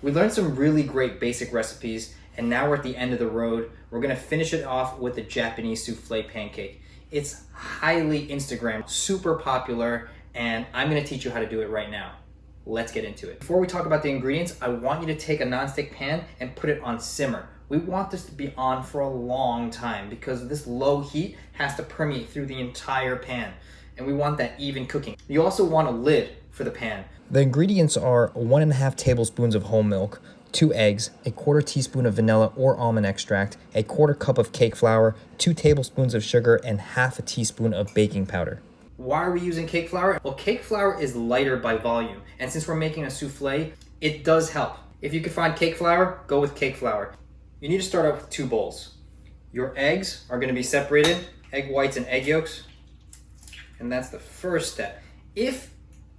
We learned some really great basic recipes, and now we're at the end of the road. We're gonna finish it off with the Japanese souffle pancake. It's highly Instagram, super popular, and I'm gonna teach you how to do it right now. Let's get into it. Before we talk about the ingredients, I want you to take a nonstick pan and put it on simmer. We want this to be on for a long time because this low heat has to permeate through the entire pan, and we want that even cooking. You also want a lid for the pan. The ingredients are 1.5 tablespoons of whole milk, 2 eggs, a 1/4 teaspoon of vanilla or almond extract, a 1/4 cup of cake flour, 2 tablespoons of sugar, and 1/2 teaspoon of baking powder. Why are we using cake flour? Well, cake flour is lighter by volume, and since we're making a souffle, it does help. If you can find cake flour, go with cake flour. You need to start out with 2 bowls. Your eggs are gonna be separated, egg whites and egg yolks, and that's the first step. If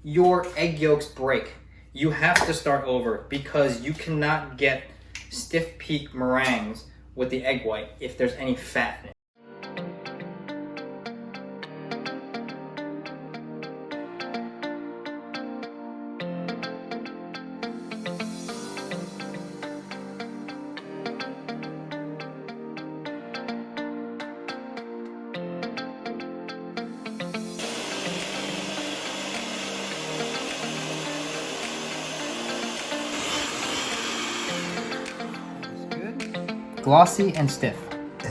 your egg yolks break, you have to start over because you cannot get stiff peak meringues with the egg white if there's any fat in it. Glossy and stiff.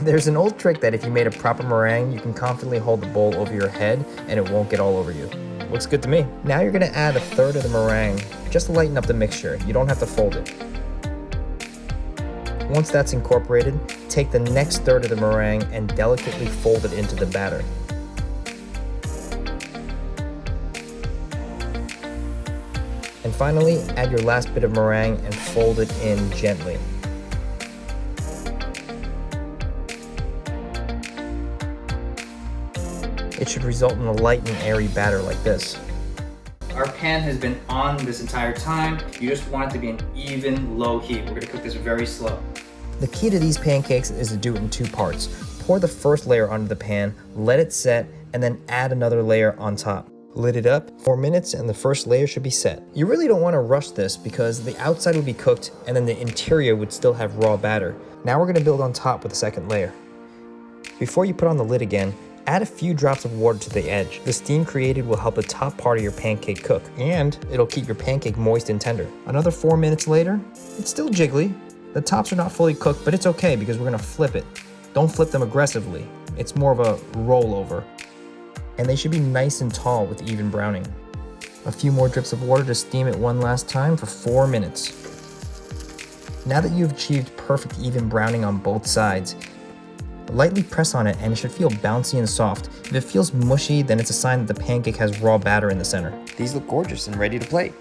There's an old trick that if you made a proper meringue, you can confidently hold the bowl over your head and it won't get all over you. Looks good to me. Now you're gonna add 1/3 of the meringue just to lighten up the mixture. You don't have to fold it. Once that's incorporated, take the next 1/3 of the meringue and delicately fold it into the batter. And finally, add your last bit of meringue and fold it in gently. It should result in a light and airy batter like this. Our pan has been on this entire time. You just want it to be an even low heat. We're gonna cook this very slow. The key to these pancakes is to do it in 2 parts. Pour the first layer onto the pan, let it set, and then add another layer on top. Lid it up, 4 minutes, and the first layer should be set. You really don't want to rush this because the outside would be cooked and then the interior would still have raw batter. Now we're gonna build on top with the second layer. Before you put on the lid again, add a few drops of water to the edge. The steam created will help the top part of your pancake cook, and it'll keep your pancake moist and tender. Another 4 minutes later, it's still jiggly. The tops are not fully cooked, but it's okay because we're gonna flip it. Don't flip them aggressively. It's more of a rollover. And they should be nice and tall with even browning. A few more drips of water to steam it one last time for 4 minutes. Now that you've achieved perfect even browning on both sides, lightly press on it and it should feel bouncy and soft. If it feels mushy, then it's a sign that the pancake has raw batter in the center. These look gorgeous and ready to plate.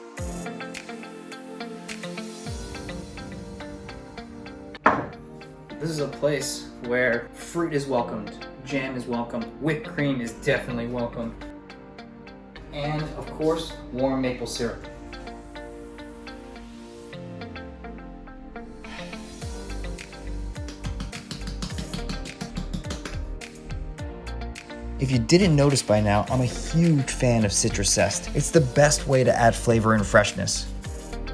This is a place where fruit is welcomed, jam is welcomed, whipped cream is definitely welcome, and of course, warm maple syrup. If you didn't notice by now, I'm a huge fan of citrus zest. It's the best way to add flavor and freshness.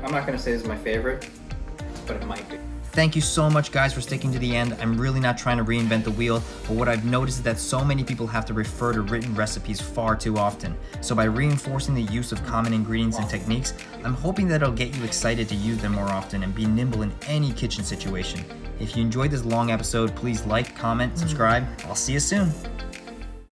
I'm not gonna say this is my favorite, but it might be. Thank you so much, guys, for sticking to the end. I'm really not trying to reinvent the wheel, but what I've noticed is that so many people have to refer to written recipes far too often. So by reinforcing the use of common ingredients and techniques, I'm hoping that it'll get you excited to use them more often and be nimble in any kitchen situation. If you enjoyed this long episode, please like, comment, subscribe. I'll see you soon.